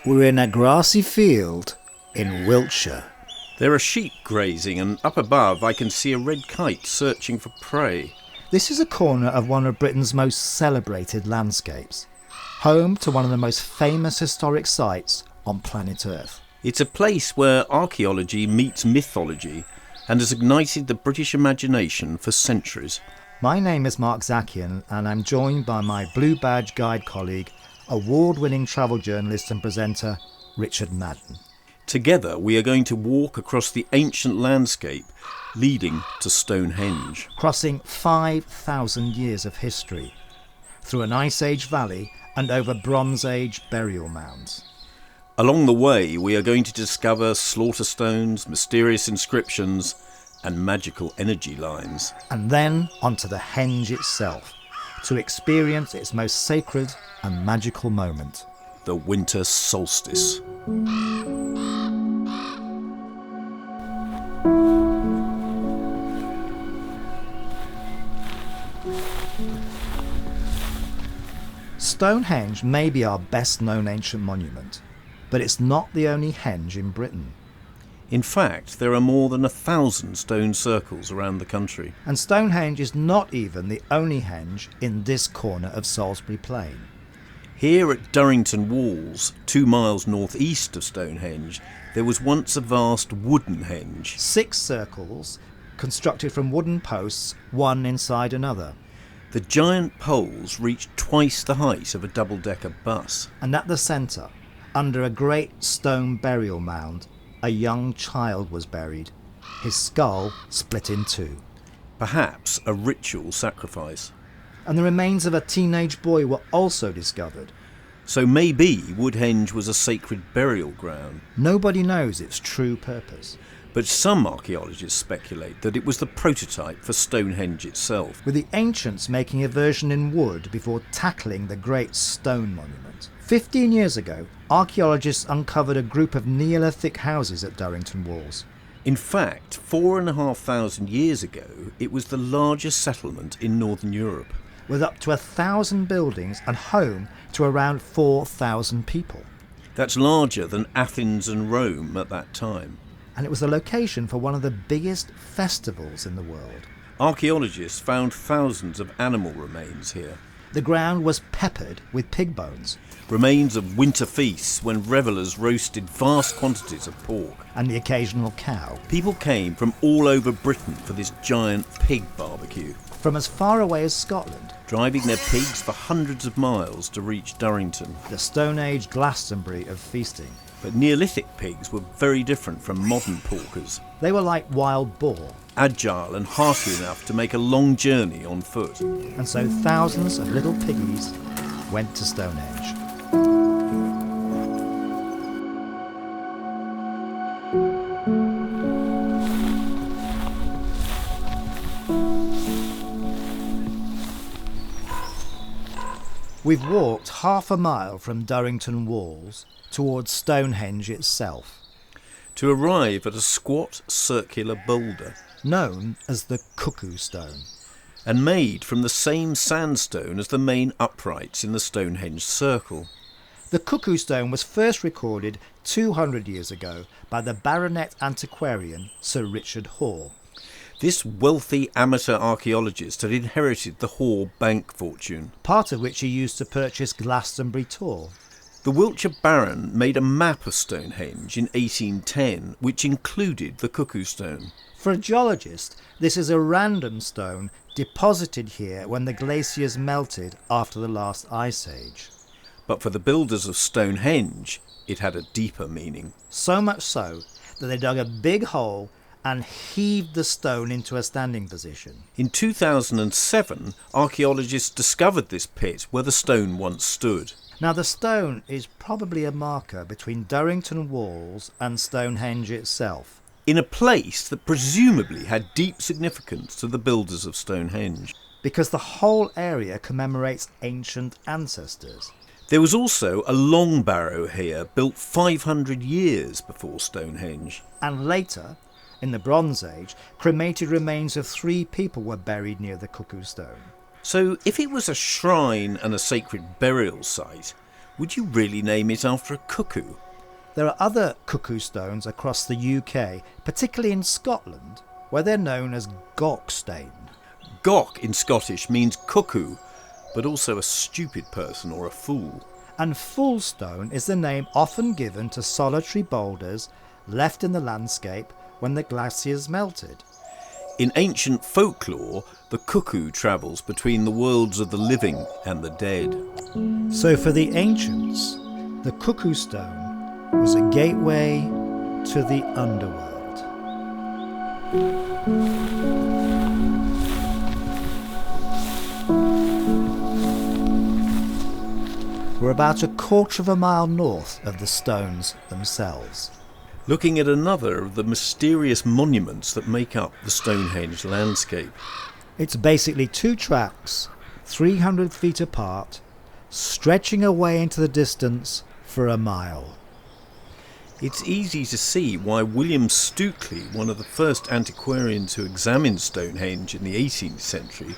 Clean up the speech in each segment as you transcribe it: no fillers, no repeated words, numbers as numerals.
We're in a grassy field in Wiltshire. There are sheep grazing, and up above I can see a red kite searching for prey. This is a corner of one of Britain's most celebrated landscapes, home to one of the most famous historic sites on planet Earth. It's a place where archaeology meets mythology and has ignited the British imagination for centuries. My name is Marc Zakian, and I'm joined by my Blue Badge Guide colleague, award-winning travel journalist and presenter Richard Madden. Together we are going to walk across the ancient landscape leading to Stonehenge. Crossing 5,000 years of history, through an Ice Age valley and over Bronze Age burial mounds. Along the way we are going to discover slaughter stones, mysterious inscriptions and magical energy lines. And then onto the henge itself, to experience its most sacred and magical moment. The winter solstice. Stonehenge may be our best known ancient monument, but it's not the only henge in Britain. In fact, there are more than 1,000 stone circles around the country. And Stonehenge is not even the only henge in this corner of Salisbury Plain. Here at Durrington Walls, 2 miles northeast of Stonehenge, there was once a vast wooden henge. 6 circles constructed from wooden posts, one inside another. The giant poles reached twice the height of a double-decker bus. And at the centre, under a great stone burial mound, a young child was buried, his skull split in two. Perhaps a ritual sacrifice. And the remains of a teenage boy were also discovered. So maybe Woodhenge was a sacred burial ground. Nobody knows its true purpose. But some archaeologists speculate that it was the prototype for Stonehenge itself. With the ancients making a version in wood before tackling the great stone monument. 15 years ago, archaeologists uncovered a group of Neolithic houses at Durrington Walls. In fact, 4,500 years ago, it was the largest settlement in Northern Europe. With up to 1,000 buildings and home to around 4,000 people. That's larger than Athens and Rome at that time. And it was the location for one of the biggest festivals in the world. Archaeologists found thousands of animal remains here. The ground was peppered with pig bones. Remains of winter feasts when revellers roasted vast quantities of pork. And the occasional cow. People came from all over Britain for this giant pig barbecue. From as far away as Scotland. Driving their pigs for hundreds of miles to reach Durrington. The Stone Age Glastonbury of feasting. But Neolithic pigs were very different from modern porkers. They were like wild boar. Agile and hearty enough to make a long journey on foot. And so thousands of little piggies went to Stonehenge. We've walked half a mile from Durrington Walls towards Stonehenge itself. To arrive at a squat circular boulder. Known as the Cuckoo Stone. And made from the same sandstone as the main uprights in the Stonehenge circle. The Cuckoo Stone was first recorded 200 years ago by the baronet antiquarian Sir Richard Hoare. This wealthy amateur archaeologist had inherited the Hoare bank fortune. Part of which he used to purchase Glastonbury Tor. The Wiltshire Baron made a map of Stonehenge in 1810 which included the Cuckoo Stone. For a geologist, this is a random stone deposited here when the glaciers melted after the last ice age. But for the builders of Stonehenge, it had a deeper meaning. So much so that they dug a big hole and heaved the stone into a standing position. In 2007, archaeologists discovered this pit where the stone once stood. Now the stone is probably a marker between Durrington Walls and Stonehenge itself. In a place that presumably had deep significance to the builders of Stonehenge. Because the whole area commemorates ancient ancestors. There was also a long barrow here built 500 years before Stonehenge. And later, in the Bronze Age, cremated remains of 3 people were buried near the Cuckoo Stone. So if it was a shrine and a sacred burial site, Would you really name it after a cuckoo? There are other cuckoo stones across the UK, particularly in Scotland, where they're known as gawkstane. Gawk in Scottish means cuckoo, but also a stupid person or a fool. And foolstone is the name often given to solitary boulders left in the landscape when the glaciers melted. In ancient folklore, the cuckoo travels between the worlds of the living and the dead. So for the ancients, the cuckoo stone was a gateway to the underworld. We're about a quarter of a mile north of the stones themselves. Looking at another of the mysterious monuments that make up the Stonehenge landscape. It's basically two tracks, 300 feet apart, stretching away into the distance for a mile. It's easy to see why William Stukeley, one of the first antiquarians who examined Stonehenge in the 18th century,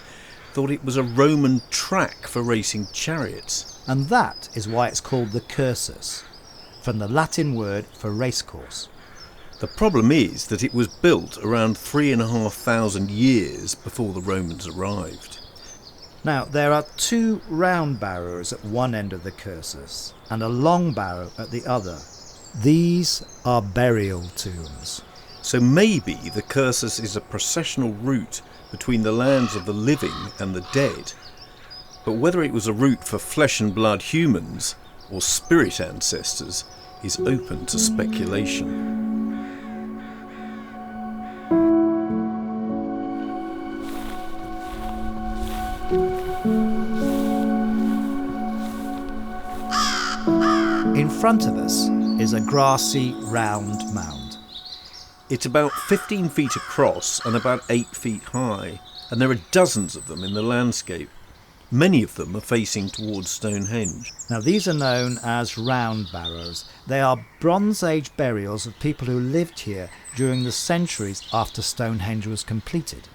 thought it was a Roman track for racing chariots. And that is why it's called the cursus, from the Latin word for racecourse. The problem is that it was built around 3,500 years before the Romans arrived. Now, there are two round barrows at one end of the cursus and a long barrow at the other. These are burial tombs. So maybe the cursus is a processional route between the lands of the living and the dead. But whether it was a route for flesh and blood humans or spirit ancestors is open to speculation. In front of us is a grassy round mound. It's about 15 feet across and about 8 feet high, and there are dozens of them in the landscape. Many of them are facing towards Stonehenge. Now, these are known as round barrows. They are Bronze Age burials of people who lived here during the centuries after Stonehenge was completed.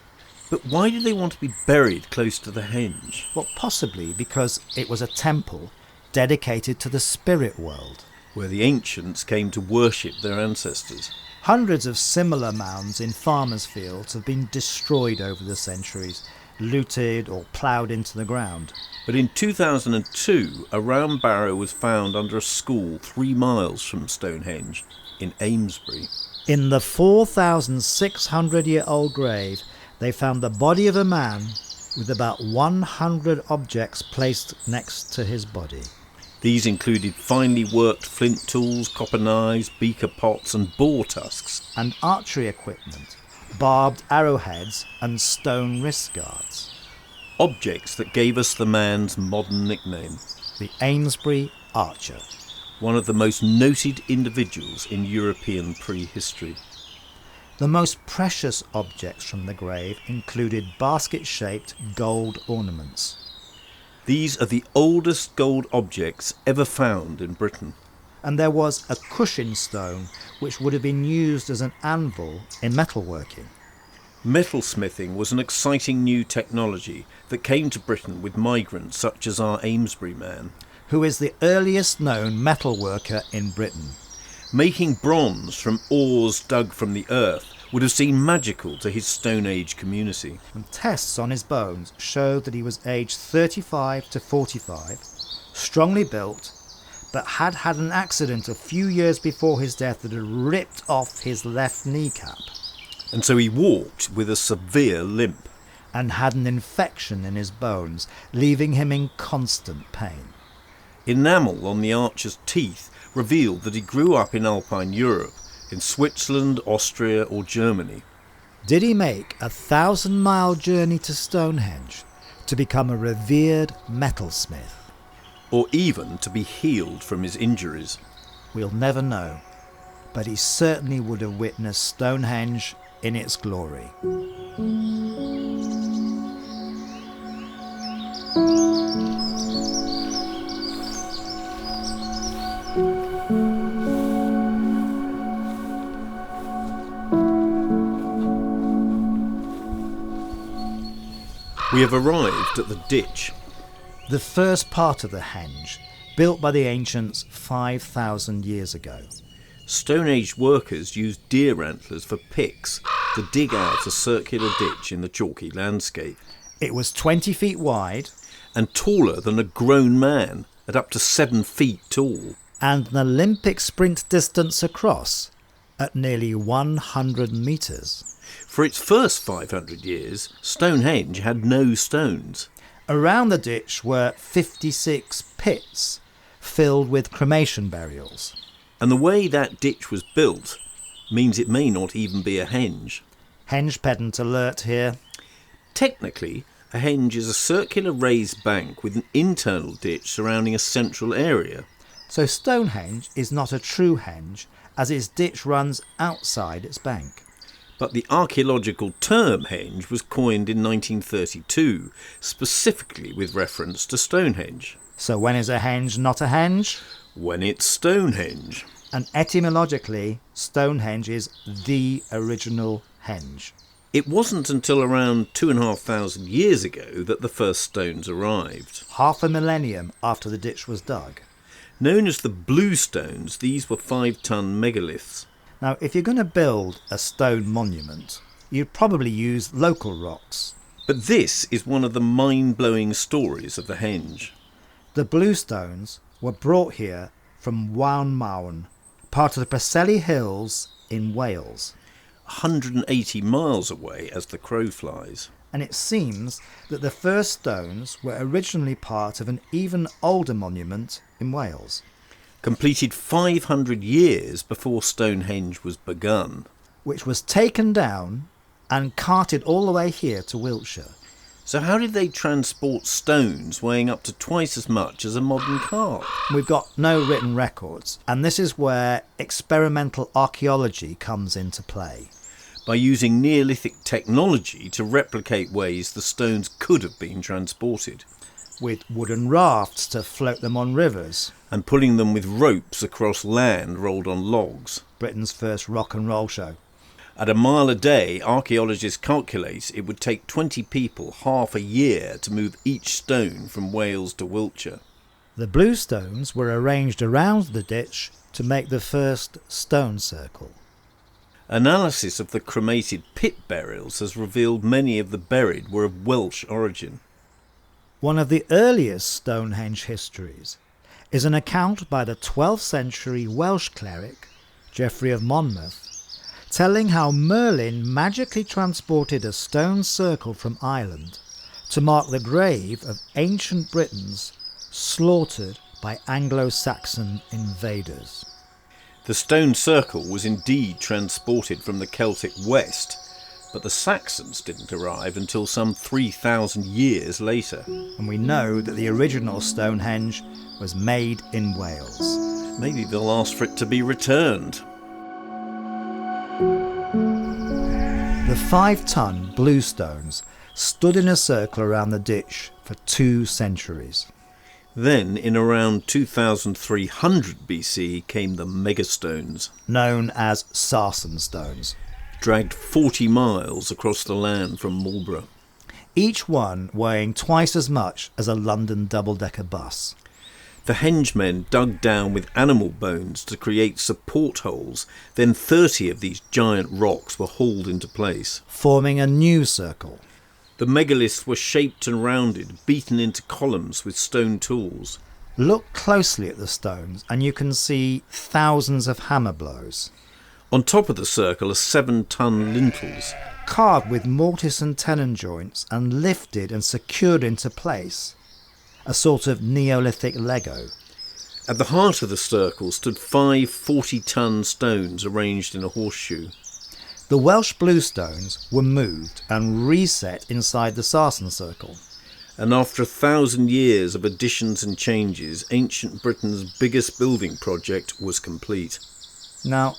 But why do they want to be buried close to the henge? Well, possibly because it was a temple dedicated to the spirit world, Where the ancients came to worship their ancestors. Hundreds of similar mounds in farmers' fields have been destroyed over the centuries, looted or ploughed into the ground. But in 2002, a round barrow was found under a school 3 miles from Stonehenge in Amesbury. In the 4,600-year-old grave, they found the body of a man with about 100 objects placed next to his body. These included finely worked flint tools, copper knives, beaker pots and boar tusks. And archery equipment, barbed arrowheads and stone wrist guards. Objects that gave us the man's modern nickname. The Amesbury Archer. One of the most noted individuals in European prehistory. The most precious objects from the grave included basket-shaped gold ornaments. These are the oldest gold objects ever found in Britain. And there was a cushion stone which would have been used as an anvil in metalworking. Metalsmithing was an exciting new technology that came to Britain with migrants such as our Amesbury man. Who is the earliest known metalworker in Britain. Making bronze from ores dug from the earth would have seemed magical to his Stone Age community. And tests on his bones showed that he was aged 35 to 45, strongly built, but had had an accident a few years before his death that had ripped off his left kneecap. And so he walked with a severe limp. And had an infection in his bones, leaving him in constant pain. Enamel on the archer's teeth revealed that he grew up in Alpine Europe, in Switzerland, Austria or Germany. Did he make a 1,000-mile journey to Stonehenge to become a revered metalsmith? Or even to be healed from his injuries? We'll never know, but he certainly would have witnessed Stonehenge in its glory. We have arrived at the ditch. The first part of the henge built by the ancients 5,000 years ago. Stone Age workers used deer antlers for picks to dig out a circular ditch in the chalky landscape. It was 20 feet wide and taller than a grown man, at up to 7 feet tall. And an Olympic sprint distance across at nearly 100 metres. For its first 500 years, Stonehenge had no stones. Around the ditch were 56 pits filled with cremation burials. And the way that ditch was built means it may not even be a henge. Henge pedant alert here. Technically, a henge is a circular raised bank with an internal ditch surrounding a central area. So Stonehenge is not a true henge, as its ditch runs outside its bank. But the archaeological term henge was coined in 1932, specifically with reference to Stonehenge. So when is a henge not a henge? When it's Stonehenge. And etymologically, Stonehenge is the original henge. It wasn't until around 2,500 years ago that the first stones arrived. Half a millennium after the ditch was dug. Known as the Blue Stones, these were 5-ton megaliths. Now, if you're going to build a stone monument, you'd probably use local rocks. But this is one of the mind-blowing stories of the henge. The Blue Stones were brought here from Waun, part of the Preseli Hills in Wales. 180 miles away as the crow flies. And it seems that the first stones were originally part of an even older monument in Wales. Completed 500 years before Stonehenge was begun. Which was taken down and carted all the way here to Wiltshire. So how did they transport stones weighing up to twice as much as a modern car? We've got no written records, and this is where experimental archaeology comes into play. By using Neolithic technology to replicate ways the stones could have been transported. With wooden rafts to float them on rivers. And pulling them with ropes across land rolled on logs. Britain's first rock and roll show. At a mile a day, archaeologists calculate it would take 20 people half a year to move each stone from Wales to Wiltshire. The blue stones were arranged around the ditch to make the first stone circle. Analysis of the cremated pit burials has revealed many of the buried were of Welsh origin. One of the earliest Stonehenge histories is an account by the 12th century Welsh cleric, Geoffrey of Monmouth, telling how Merlin magically transported a stone circle from Ireland to mark the grave of ancient Britons slaughtered by Anglo-Saxon invaders. The stone circle was indeed transported from the Celtic West, but the Saxons didn't arrive until some 3,000 years later. And we know that the original Stonehenge was made in Wales. Maybe they'll ask for it to be returned. The 5-ton blue stones stood in a circle around the ditch for 2 centuries. Then, in around 2300 BC, came the megastones, known as sarsen stones, dragged 40 miles across the land from Marlborough. Each one weighing twice as much as a London double-decker bus. The hengemen dug down with animal bones to create support holes. Then 30 of these giant rocks were hauled into place, forming a new circle. The megaliths were shaped and rounded, beaten into columns with stone tools. Look closely at the stones and you can see thousands of hammer blows. On top of the circle are 7-ton lintels, carved with mortise and tenon joints and lifted and secured into place. A sort of Neolithic Lego. At the heart of the circle stood 5 40-ton stones arranged in a horseshoe. The Welsh blue stones were moved and reset inside the sarsen circle. And after 1,000 years of additions and changes, ancient Britain's biggest building project was complete. Now,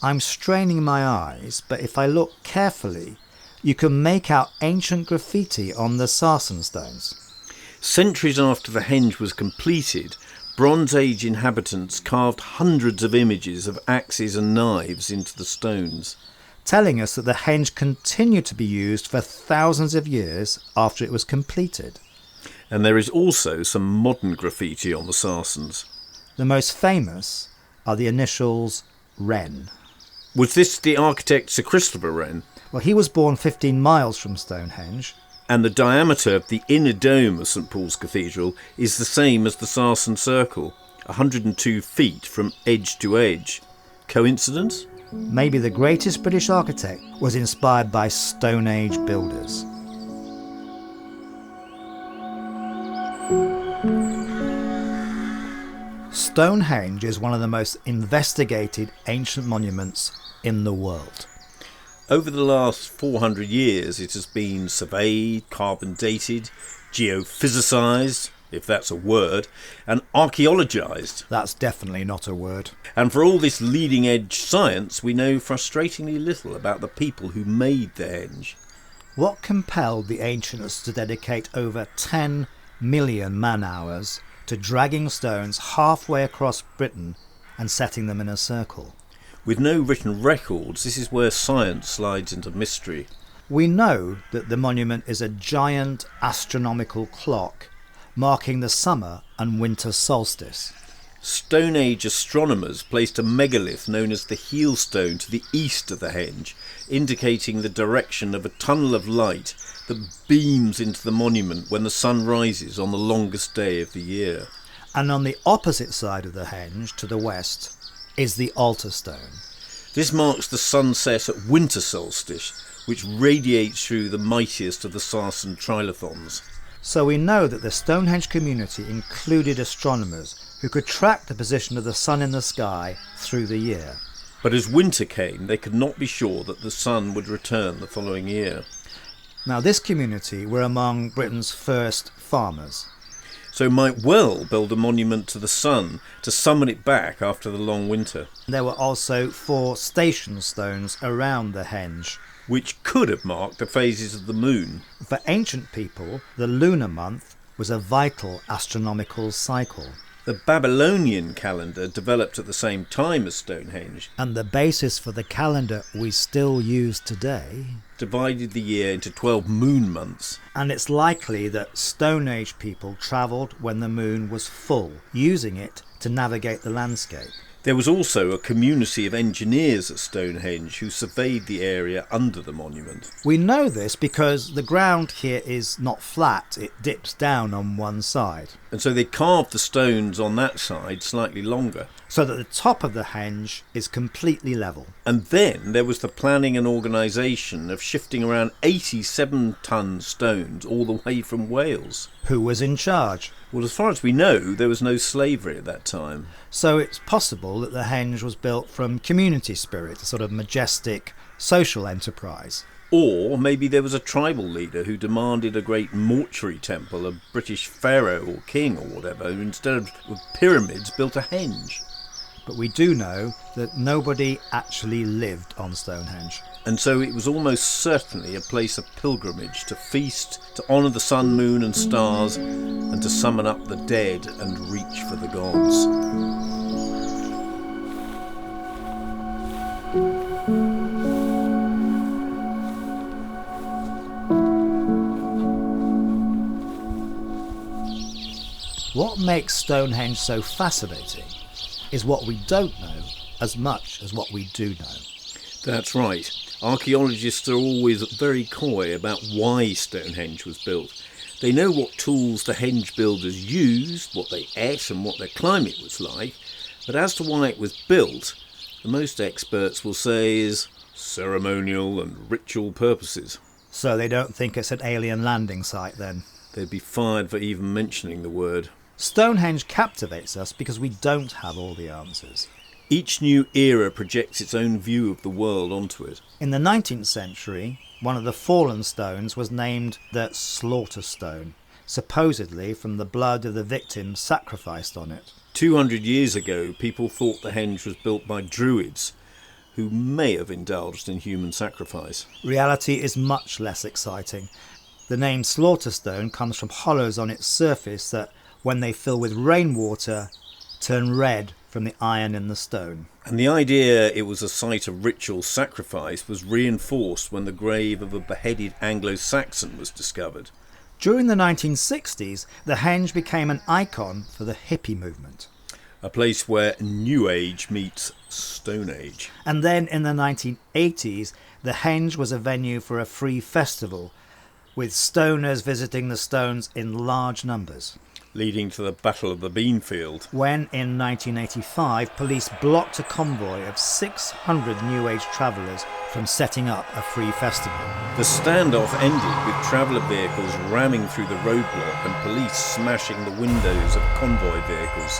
I'm straining my eyes, but if I look carefully, you can make out ancient graffiti on the sarsen stones. Centuries after the henge was completed, Bronze Age inhabitants carved hundreds of images of axes and knives into the stones, telling us that the henge continued to be used for thousands of years after it was completed. And there is also some modern graffiti on the Sarsens. The most famous are the initials Wren. Was this the architect Sir Christopher Wren? Well, he was born 15 miles from Stonehenge. And the diameter of the inner dome of St Paul's Cathedral is the same as the Sarsen Circle, 102 feet from edge to edge. Coincidence? Maybe the greatest British architect was inspired by Stone Age builders. Stonehenge is one of the most investigated ancient monuments in the world. Over the last 400 years it has been surveyed, carbon dated, geophysicised, if that's a word, and archaeologised. That's definitely not a word. And for all this leading edge science, we know frustratingly little about the people who made the henge. What compelled the ancients to dedicate over 10 million man-hours to dragging stones halfway across Britain and setting them in a circle? With no written records, this is where science slides into mystery. We know that the monument is a giant astronomical clock marking the summer and winter solstice. Stone Age astronomers placed a megalith known as the heel stone to the east of the henge, indicating the direction of a tunnel of light that beams into the monument when the sun rises on the longest day of the year. And on the opposite side of the henge, to the west, is the altar stone. This marks the sunset at winter solstice, which radiates through the mightiest of the Sarsen trilithons. So we know that the Stonehenge community included astronomers who could track the position of the sun in the sky through the year. But as winter came, they could not be sure that the sun would return the following year. Now, this community were among Britain's first farmers. So might well build a monument to the sun to summon it back after the long winter. There were also 4 station stones around the henge. Which could have marked the phases of the moon. For ancient people, the lunar month was a vital astronomical cycle. The Babylonian calendar developed at the same time as Stonehenge, And the basis for the calendar we still use today. divided the year into 12 moon months. And it's likely that Stone Age people travelled when the moon was full, using it to navigate the landscape. There was also a community of engineers at Stonehenge who surveyed the area under the monument. We know this because the ground here is not flat, it dips down on one side, And so they carved the stones on that side slightly longer. so that the top of the henge is completely level. And then there was the planning and organisation of shifting around 87-ton stones all the way from Wales. Who was in charge? Well, as far as we know, there was no slavery at that time. So it's possible that the henge was built from community spirit, a sort of majestic social enterprise. Or maybe there was a tribal leader who demanded a great mortuary temple, a British pharaoh or king or whatever, who instead of pyramids built a henge. But we do know that nobody actually lived on Stonehenge. And so it was almost certainly a place of pilgrimage, to feast, to honour the sun, moon and stars, and to summon up the dead and reach for the gods. What makes Stonehenge so fascinating is what we don't know as much as what we do know. That's right. Archaeologists are always very coy about why Stonehenge was built. They know what tools the henge builders used, what they ate and what their climate was like, but as to why it was built, the most experts will say is ceremonial and ritual purposes. So they don't think it's an alien landing site then. They'd be fired for even mentioning the word. Stonehenge captivates us because we don't have all the answers. Each new era projects its own view of the world onto it. In the 19th century, one of the fallen stones was named the Slaughter Stone, supposedly from the blood of the victims sacrificed on it. 200 years ago, people thought the henge was built by druids, who may have indulged in human sacrifice. Reality is much less exciting. The name Slaughter Stone comes from hollows on its surface that, when they fill with rainwater, turn red from the iron in the stone. And the idea it was a site of ritual sacrifice was reinforced when the grave of a beheaded Anglo-Saxon was discovered. During the 1960s, the Henge became an icon for the hippie movement. A place where New Age meets Stone Age. And then in the 1980s, the Henge was a venue for a free festival, with stoners visiting the stones in large numbers. Leading to the Battle of the Beanfield. When in 1985, police blocked a convoy of 600 New Age travellers from setting up a free festival. The standoff ended with traveller vehicles ramming through the roadblock and police smashing the windows of convoy vehicles,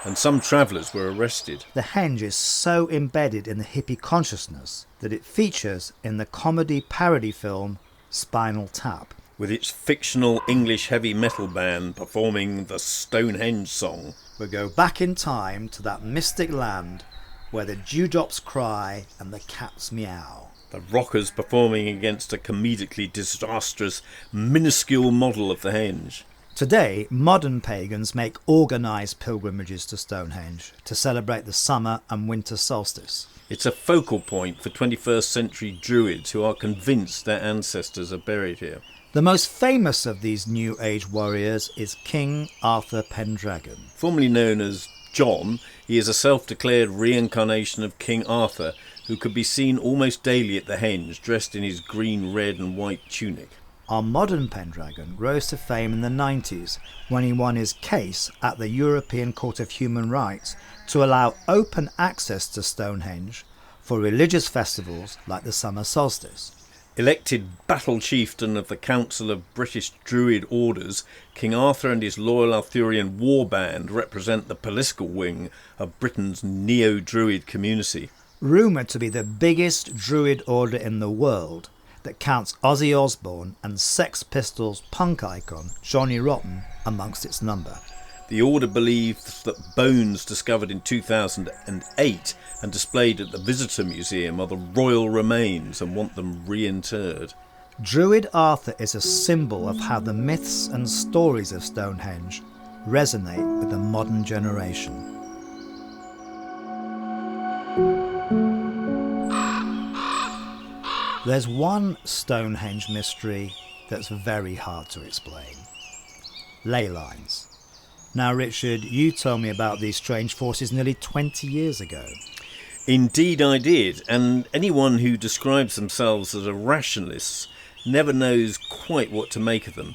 and some travellers were arrested. The Henge is so embedded in the hippie consciousness that it features in the comedy parody film Spinal Tap, with its fictional English heavy metal band performing the Stonehenge song. We go back in time to that mystic land where the dewdrops cry and the cats meow. The rockers performing against a comedically disastrous, minuscule model of the Henge. Today, modern pagans make organised pilgrimages to Stonehenge to celebrate the summer and winter solstice. It's a focal point for 21st century Druids who are convinced their ancestors are buried here. The most famous of these New Age warriors is King Arthur Pendragon. Formerly known as John, he is a self-declared reincarnation of King Arthur who could be seen almost daily at the Henge, dressed in his green, red and white tunic. Our modern Pendragon rose to fame in the 90s when he won his case at the European Court of Human Rights to allow open access to Stonehenge for religious festivals like the summer solstice. Elected battle chieftain of the Council of British Druid Orders, King Arthur and his loyal Arthurian war band represent the political wing of Britain's neo-Druid community. Rumoured to be the biggest Druid order in the world, that counts Ozzy Osbourne and Sex Pistols punk icon Johnny Rotten amongst its number. The order believes that bones discovered in 2008 and displayed at the Visitor Museum are the royal remains and want them reinterred. Druid Arthur is a symbol of how the myths and stories of Stonehenge resonate with the modern generation. There's one Stonehenge mystery that's very hard to explain. Ley lines. Now, Richard, you told me about these strange forces nearly 20 years ago. Indeed I did, and anyone who describes themselves as a rationalist never knows quite what to make of them.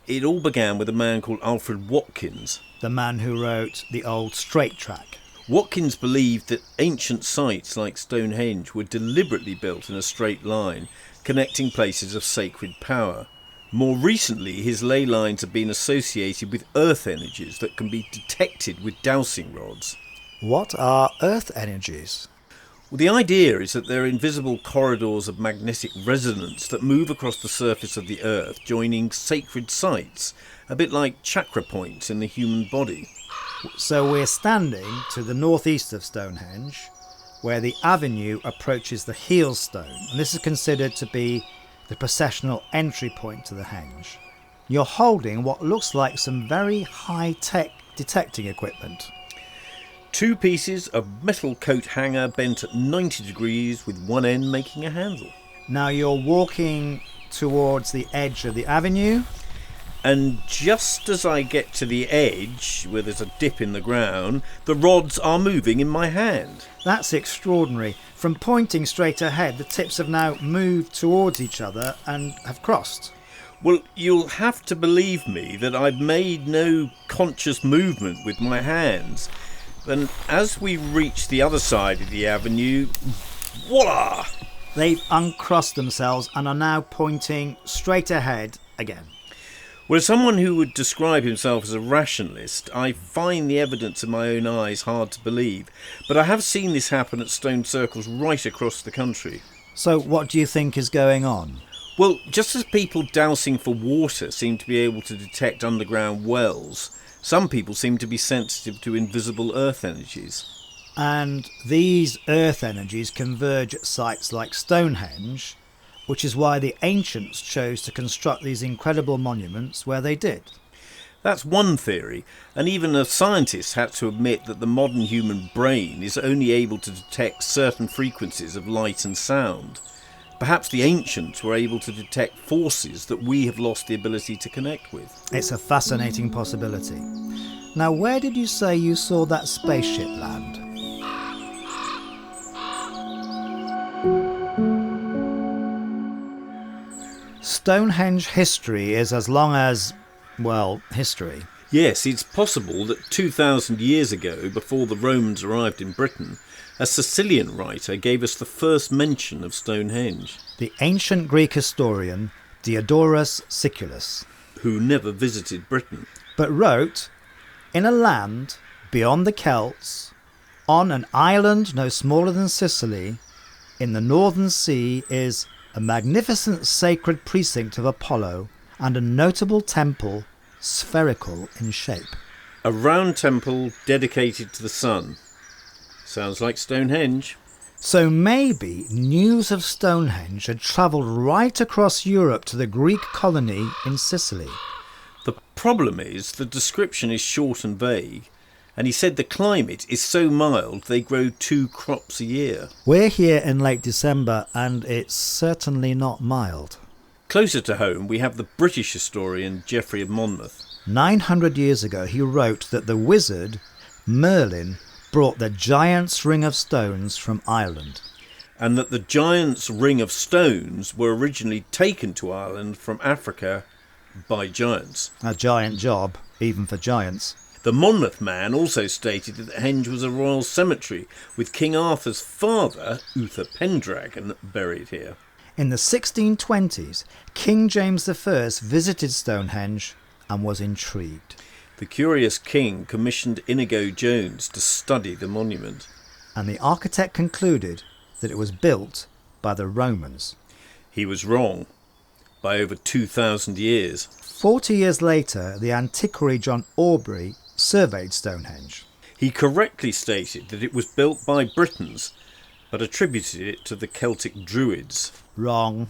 It all began with a man called Alfred Watkins. The man who wrote the old Straight Track. Watkins believed that ancient sites like Stonehenge were deliberately built in a straight line, connecting places of sacred power. More recently, his ley lines have been associated with earth energies that can be detected with dowsing rods. What are earth energies? Well, the idea is that they're invisible corridors of magnetic resonance that move across the surface of the earth, joining sacred sites, a bit like chakra points in the human body. So we're standing to the northeast of Stonehenge, where the avenue approaches the heel stone, and this is considered to be the processional entry point to the Henge. You're holding what looks like some very high-tech detecting equipment. 2 pieces of metal coat hanger bent at 90 degrees with one end making a handle. Now you're walking towards the edge of the avenue. And just as I get to the edge, where there's a dip in the ground, the rods are moving in my hand. That's extraordinary. From pointing straight ahead, the tips have now moved towards each other and have crossed. Well, you'll have to believe me that I've made no conscious movement with my hands. And as we reach the other side of the avenue, voila! They've uncrossed themselves and are now pointing straight ahead again. Well, as someone who would describe himself as a rationalist, I find the evidence in my own eyes hard to believe. But I have seen this happen at stone circles right across the country. So what do you think is going on? Well, just as people dowsing for water seem to be able to detect underground wells, some people seem to be sensitive to invisible earth energies. And these earth energies converge at sites like Stonehenge, which is why the ancients chose to construct these incredible monuments where they did. That's one theory, and even a scientist had to admit that the modern human brain is only able to detect certain frequencies of light and sound. Perhaps the ancients were able to detect forces that we have lost the ability to connect with. It's a fascinating possibility. Now, where did you say you saw that spaceship land? Stonehenge history is as long as, well, history. Yes, it's possible that 2,000 years ago, before the Romans arrived in Britain, a Sicilian writer gave us the first mention of Stonehenge. The ancient Greek historian Diodorus Siculus, who never visited Britain, but wrote, "In a land beyond the Celts, on an island no smaller than Sicily, in the northern sea is a magnificent sacred precinct of Apollo and a notable temple, spherical in shape." A round temple dedicated to the sun. Sounds like Stonehenge. So maybe news of Stonehenge had travelled right across Europe to the Greek colony in Sicily. The problem is the description is short and vague, and he said the climate is so mild they grow 2 crops a year. We're here in late December and it's certainly not mild. Closer to home we have the British historian Geoffrey of Monmouth. 900 years ago he wrote that the wizard, Merlin, brought the giant's ring of stones from Ireland. And that the giant's ring of stones were originally taken to Ireland from Africa by giants. A giant job, even for giants. The Monmouth man also stated that Henge was a royal cemetery, with King Arthur's father, Uther Pendragon, buried here. In the 1620s, King James I visited Stonehenge and was intrigued. The curious king commissioned Inigo Jones to study the monument. And the architect concluded that it was built by the Romans. He was wrong, by over 2,000 years. 40 years later, the antiquary John Aubrey surveyed Stonehenge. He correctly stated that it was built by Britons, but attributed it to the Celtic Druids. Wrong.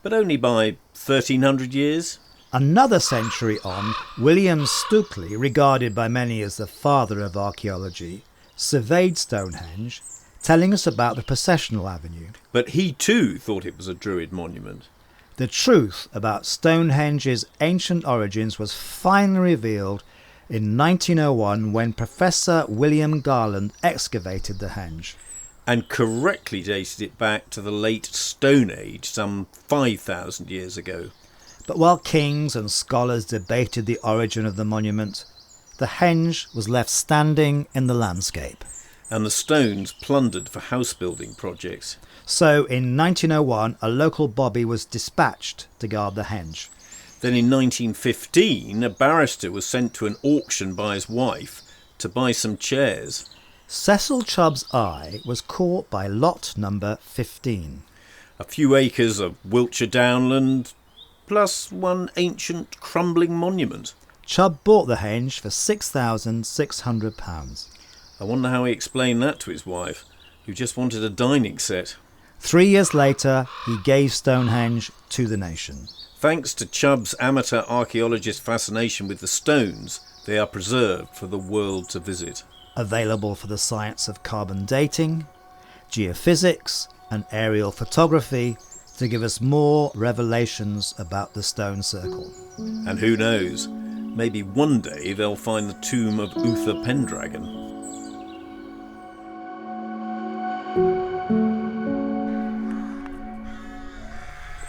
But only by 1,300 years. Another century on, William Stukeley, regarded by many as the father of archaeology, surveyed Stonehenge, telling us about the processional avenue. But he too thought it was a Druid monument. The truth about Stonehenge's ancient origins was finally revealed in 1901 when Professor William Garland excavated the henge. And correctly dated it back to the late Stone Age, some 5,000 years ago. But while kings and scholars debated the origin of the monument, the henge was left standing in the landscape. And the stones plundered for house building projects. So in 1901, a local bobby was dispatched to guard the henge. Then in 1915, a barrister was sent to an auction by his wife to buy some chairs. Cecil Chubb's eye was caught by lot number 15. A few acres of Wiltshire downland, plus one ancient crumbling monument. Chubb bought the henge for £6,600. I wonder how he explained that to his wife, who just wanted a dining set. 3 years later, he gave Stonehenge to the nation. Thanks to Chubb's amateur archaeologist fascination with the stones, they are preserved for the world to visit. Available for the science of carbon dating, geophysics and aerial photography to give us more revelations about the stone circle. And who knows, maybe one day they'll find the tomb of Uther Pendragon.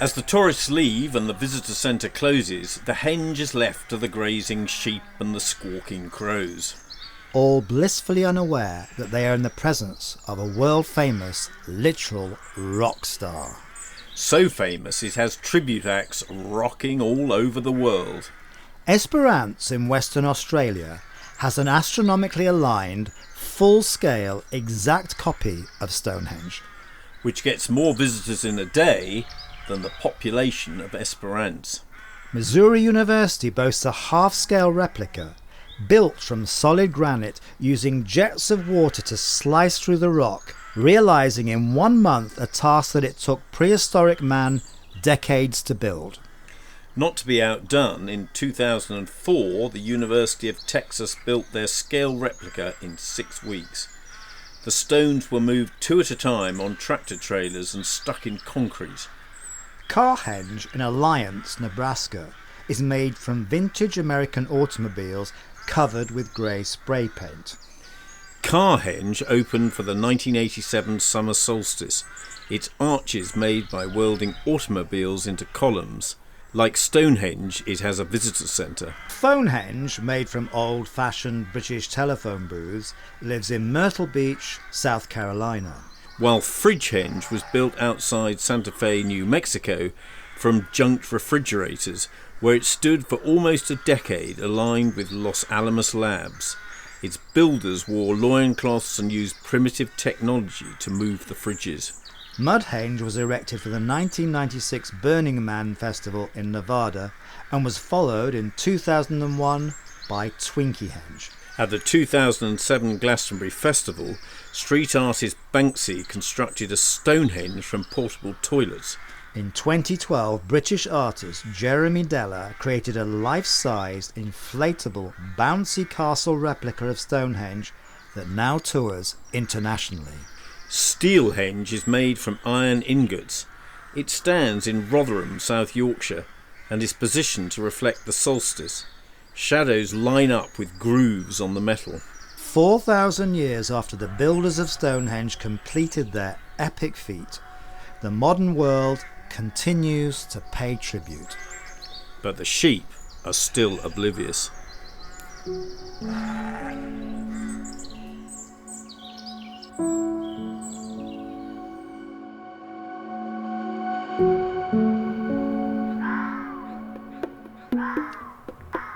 As the tourists leave and the visitor centre closes, the henge is left to the grazing sheep and the squawking crows. All blissfully unaware that they are in the presence of a world-famous, literal rock star. So famous it has tribute acts rocking all over the world. Esperance in Western Australia has an astronomically aligned, full-scale, exact copy of Stonehenge, which gets more visitors in a day than the population of Esperance. Missouri University boasts a half-scale replica built from solid granite using jets of water to slice through the rock, realizing in 1 month a task that it took prehistoric man decades to build. Not to be outdone, in 2004 the University of Texas built their scale replica in 6 weeks. The stones were moved 2 at a time on tractor trailers and stuck in concrete. Carhenge in Alliance, Nebraska, is made from vintage American automobiles covered with grey spray paint. Carhenge opened for the 1987 summer solstice, its arches made by welding automobiles into columns. Like Stonehenge, it has a visitor centre. Phonehenge, made from old-fashioned British telephone booths, lives in Myrtle Beach, South Carolina. While Fridgehenge was built outside Santa Fe, New Mexico, from junked refrigerators, where it stood for almost a decade aligned with Los Alamos Labs. Its builders wore loincloths and used primitive technology to move the fridges. Mudhenge was erected for the 1996 Burning Man Festival in Nevada and was followed in 2001 by Twinkeyhenge. At the 2007 Glastonbury Festival, street artist Banksy constructed a Stonehenge from portable toilets. In 2012, British artist Jeremy Deller created a life-sized, inflatable, bouncy castle replica of Stonehenge that now tours internationally. Steelhenge is made from iron ingots. It stands in Rotherham, South Yorkshire, and is positioned to reflect the solstice. Shadows line up with grooves on the metal. 4,000 years after the builders of Stonehenge completed their epic feat, the modern world continues to pay tribute. But the sheep are still oblivious.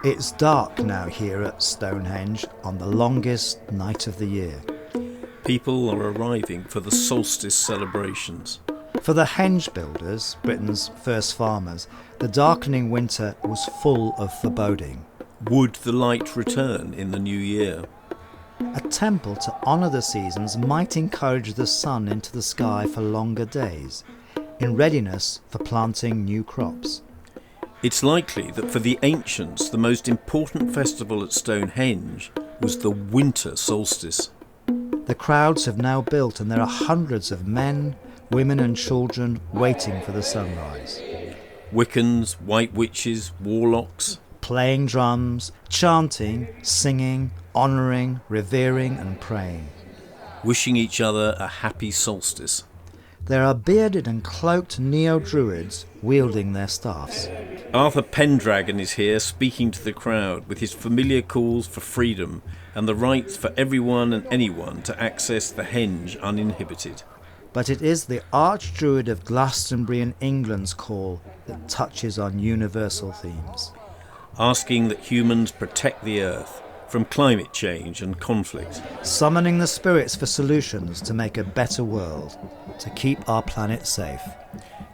It's dark now here at Stonehenge on the longest night of the year. People are arriving for the solstice celebrations. For the henge builders, Britain's first farmers, the darkening winter was full of foreboding. Would the light return in the new year? A temple to honour the seasons might encourage the sun into the sky for longer days, in readiness for planting new crops. It's likely that for the ancients, the most important festival at Stonehenge was the winter solstice. The crowds have now built and there are hundreds of men, women and children waiting for the sunrise. Wiccans, white witches, warlocks. Playing drums, chanting, singing, honouring, revering and praying. Wishing each other a happy solstice. There are bearded and cloaked neo-druids wielding their staffs. Arthur Pendragon is here speaking to the crowd with his familiar calls for freedom and the rights for everyone and anyone to access the henge uninhibited. But it is the Archdruid of Glastonbury in England's call that touches on universal themes. Asking that humans protect the earth from climate change and conflict. Summoning the spirits for solutions to make a better world, to keep our planet safe.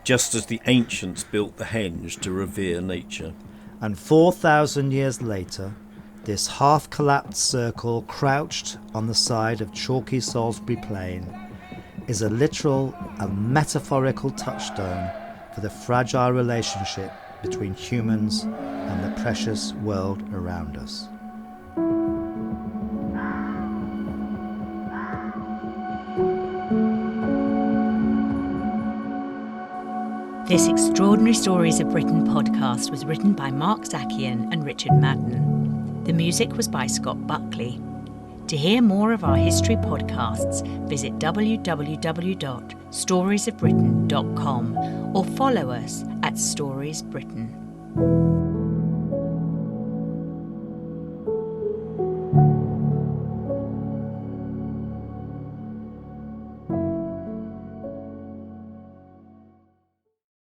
Just as the ancients built the henge to revere nature. And 4,000 years later, this half-collapsed circle crouched on the side of chalky Salisbury Plain is a literal and metaphorical touchstone for the fragile relationship between humans and the precious world around us. This Extraordinary Stories of Britain podcast was written by Marc Zakian and Richard Madden. The music was by Scott Buckley. To hear more of our history podcasts, visit www.storiesofbritain.com or follow us at Stories Britain.